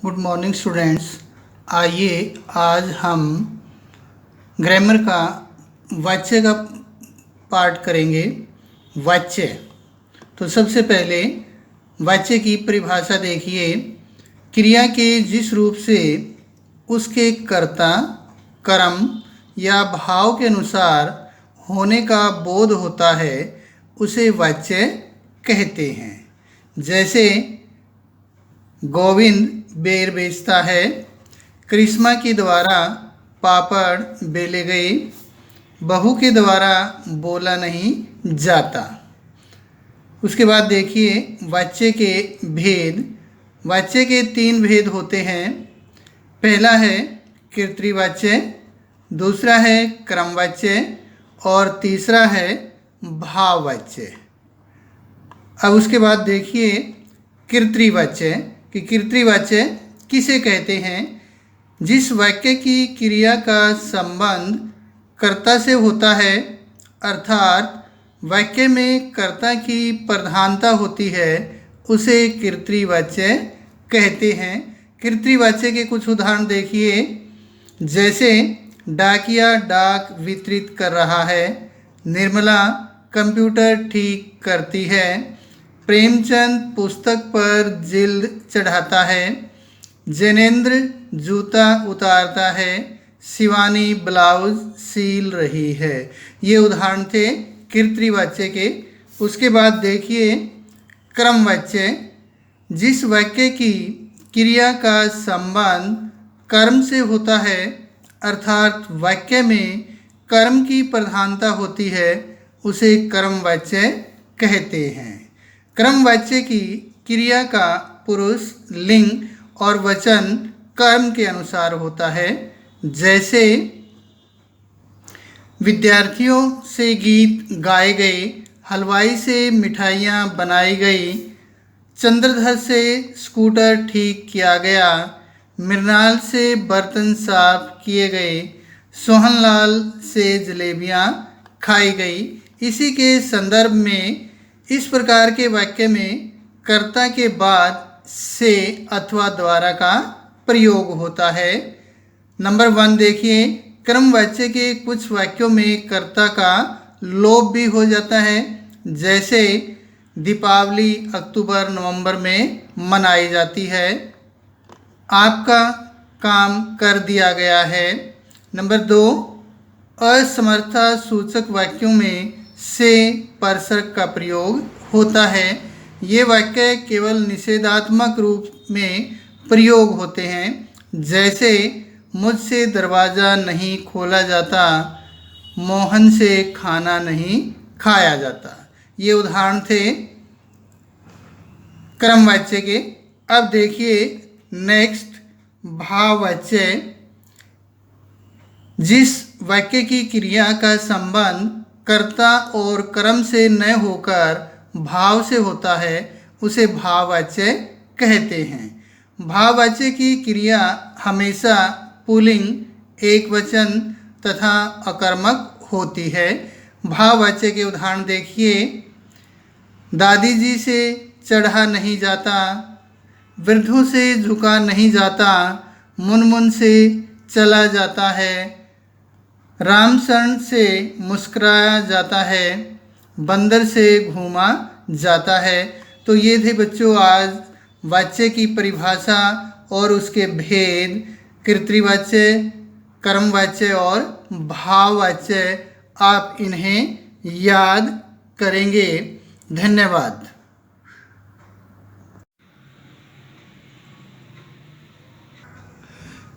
Good morning students. आइए आज हम ग्रामर का वाच्य का पार्ट करेंगे। वाच्य। तो सबसे पहले वाच्य की परिभाषा देखिए। क्रिया के जिस रूप से उसके कर्ता, कर्म या भाव के अनुसार होने का बोध होता है उसे वाच्य कहते हैं। जैसे गोविंद बेर बेचता है, करिश्मा के द्वारा पापड़ बेले गए, बहू के द्वारा बोला नहीं जाता। उसके बाद देखिए वाच्य के भेद। वाच्य के 3 भेद होते हैं। पहला है कर्तृवाच्य, दूसरा है क्रमवाच्य और तीसरा है भाववाच्य। अब उसके बाद देखिए कर्तृवाच्य कि कर्तृवाच्य किसे कहते हैं। जिस वाक्य की क्रिया का संबंध कर्ता से होता है, अर्थात वाक्य में कर्ता की प्रधानता होती है, उसे कर्तृवाच्य कहते हैं। कर्तृवाच्य के कुछ उदाहरण देखिए। जैसे डाकिया डाक वितरित कर रहा है, निर्मला कंप्यूटर ठीक करती है, प्रेमचंद पुस्तक पर जिल्द चढ़ाता है, जैनेंद्र जूता उतारता है, शिवानी ब्लाउज सील रही है। ये उदाहरण थे कर्तृवाच्य के। उसके बाद देखिए क्रमवाच्य। जिस वाक्य की क्रिया का संबंध कर्म से होता है, अर्थात वाक्य में कर्म की प्रधानता होती है, उसे क्रमवाच्य कहते हैं। क्रमवाच्य की क्रिया का पुरुष, लिंग और वचन कर्म के अनुसार होता है। जैसे विद्यार्थियों से गीत गाए गए, हलवाई से मिठाइयाँ बनाई गई, चंद्रधर से स्कूटर ठीक किया गया, मृणाल से बर्तन साफ किए गए, सोहनलाल से जलेबियाँ खाई गई। इसी के संदर्भ में इस प्रकार के वाक्य में कर्ता के बाद से अथवा द्वारा का प्रयोग होता है। नंबर 1 देखिए, क्रमवाच्य के कुछ वाक्यों में कर्ता का लोप भी हो जाता है। जैसे दीपावली अक्टूबर नवंबर में मनाई जाती है, आपका काम कर दिया गया है। नंबर 2, असमर्थता सूचक वाक्यों में से परसर्ग का प्रयोग होता है। ये वाक्य केवल निषेधात्मक रूप में प्रयोग होते हैं। जैसे मुझसे दरवाज़ा नहीं खोला जाता, मोहन से खाना नहीं खाया जाता। ये उदाहरण थे क्रमवाच्य के। अब देखिए नेक्स्ट भाववाच्य। जिस वाक्य की क्रिया का संबंध कर्ता और कर्म से न होकर भाव से होता है, उसे भाववाच्य कहते हैं। भाववाच्य की क्रिया हमेशा पुल्लिंग, एकवचन तथा अकर्मक होती है। भाववाच्य के उदाहरण देखिए। दादी जी से चढ़ा नहीं जाता, वृद्धों से झुका नहीं जाता, मुनमुन से चला जाता है, रामशरण से मुस्कुराया जाता है, बंदर से घूमा जाता है। तो ये थे बच्चों आज वाच्य की परिभाषा और उसके भेद, कर्तृवाच्य, कर्मवाच्य और भाववाच्य। आप इन्हें याद करेंगे। धन्यवाद।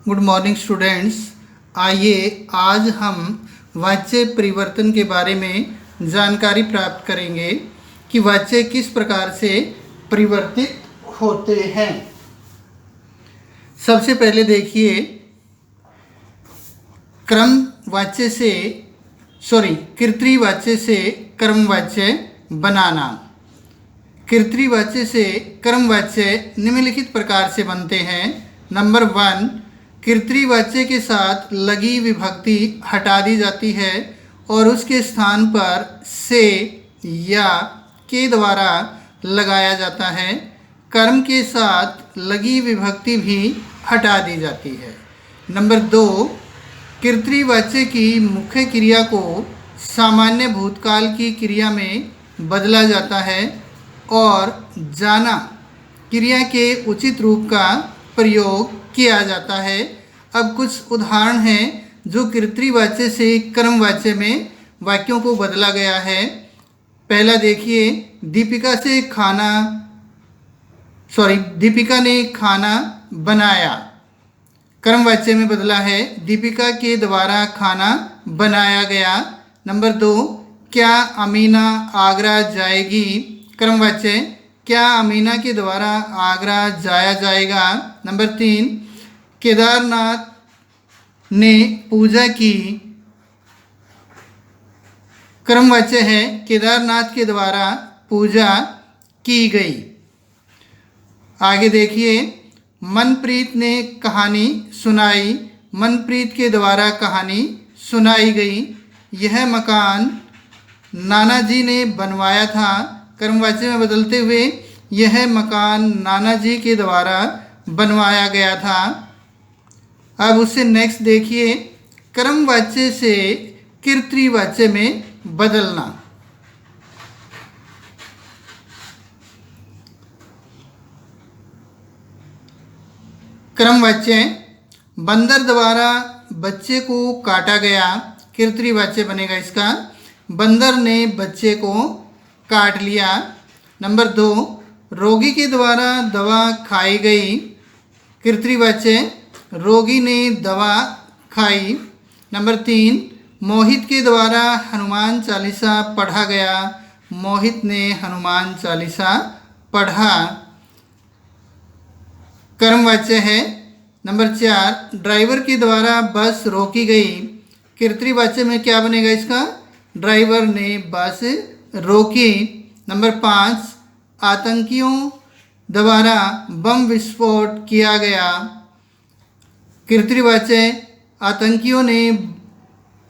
Good morning students. आइए आज हम वाच्य परिवर्तन के बारे में जानकारी प्राप्त करेंगे कि वाच्य किस प्रकार से परिवर्तित होते हैं। सबसे पहले देखिए कर्तृवाच्य से क्रमवाच्य बनाना। कर्तृवाच्य से क्रमवाच्य निम्नलिखित प्रकार से बनते हैं। नंबर 1, कर्तृवाच्य के साथ लगी विभक्ति हटा दी जाती है और उसके स्थान पर से या के द्वारा लगाया जाता है। कर्म के साथ लगी विभक्ति भी हटा दी जाती है। नंबर 2, कर्तृवाच्य की मुख्य क्रिया को सामान्य भूतकाल की क्रिया में बदला जाता है और जाना क्रिया के उचित रूप का प्रयोग किया जाता है। अब कुछ उदाहरण हैं जो कर्तृवाच्य से कर्मवाच्य में वाक्यों को बदला गया है। पहला देखिए, दीपिका ने खाना बनाया, कर्मवाच्य में बदला है, दीपिका के द्वारा खाना बनाया गया। नंबर 2, क्या अमीना आगरा जाएगी, कर्मवाच्य, क्या अमीना के द्वारा आगरा जाया जाएगा। नंबर 3, केदारनाथ ने पूजा की, कर्मवाच्य है, केदारनाथ के द्वारा पूजा की गई। आगे देखिए, मनप्रीत ने कहानी सुनाई, मनप्रीत के द्वारा कहानी सुनाई गई। यह मकान नानाजी ने बनवाया था, कर्मवाच्य में बदलते हुए यह मकान नानाजी के द्वारा बनवाया गया था। अब उससे नेक्स्ट देखिए, कर्मवाच्य से कर्तृवाच्य में बदलना। कर्मवाच्य, बंदर द्वारा बच्चे को काटा गया, कर्तृवाच्य बनेगा इसका, बंदर ने बच्चे को काट लिया। नंबर 2, रोगी के द्वारा दवा खाई गई, कर्तृवाच्य, रोगी ने दवा खाई। नंबर 3, मोहित के द्वारा हनुमान चालीसा पढ़ा गया, मोहित ने हनुमान चालीसा पढ़ा, कर्मवाच्य है। नंबर 4, ड्राइवर के द्वारा बस रोकी गई, कर्तृवाच्य में क्या बनेगा इसका, ड्राइवर ने बस रोकी। नंबर 5, आतंकियों द्वारा बम विस्फोट किया गया, कर्तृवाच्य, आतंकियों ने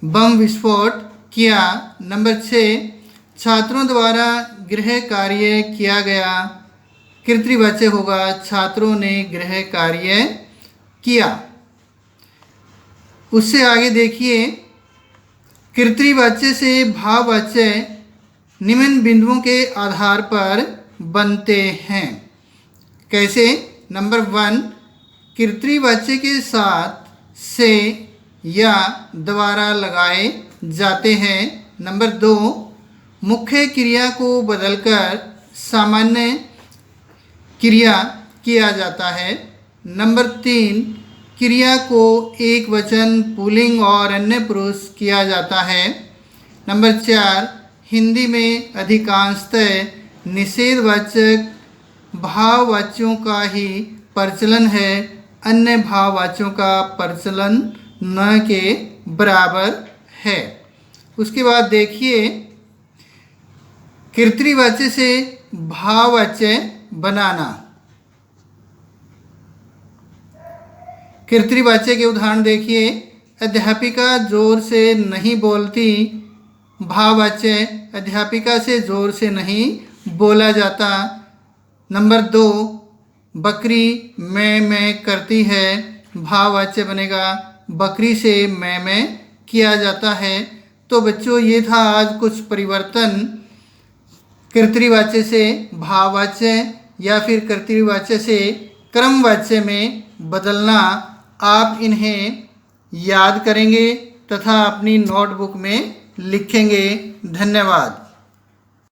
बम विस्फोट किया। नंबर 6, छात्रों द्वारा गृह कार्य किया गया, कर्तृवाच्य होगा, छात्रों ने गृह कार्य किया। उससे आगे देखिए, कर्तृवाच्य से भाववाच्य निम्न बिंदुओं के आधार पर बनते हैं। कैसे? नंबर 1, कर्तृवाच्य के साथ से या द्वारा लगाए जाते हैं। नंबर 2, मुख्य क्रिया को बदलकर सामान्य क्रिया किया जाता है। नंबर 3, क्रिया को एक वचन पुल्लिंग और अन्य पुरुष किया जाता है। नंबर 4, हिंदी में अधिकांशतः निषेधवाचक भाववाच्यों का ही प्रचलन है, अन्य भाववाच्यों का प्रचलन न के बराबर है। उसके बाद देखिए, कर्तृवाच्य से भाववाच्य बनाना। कर्तृवाच्य के उदाहरण देखिए, अध्यापिका जोर से नहीं बोलती, भाववाच्य, अध्यापिका से जोर से नहीं बोला जाता। नंबर 2, बकरी मैं करती है, भाववाच्य बनेगा, बकरी से मैं किया जाता है। तो बच्चों, ये था आज कुछ परिवर्तन कर्तृवाच्य से भाववाच्य या फिर कर्तृवाच्य से क्रमवाच्य में बदलना। आप इन्हें याद करेंगे तथा अपनी नोटबुक में लिखेंगे। धन्यवाद।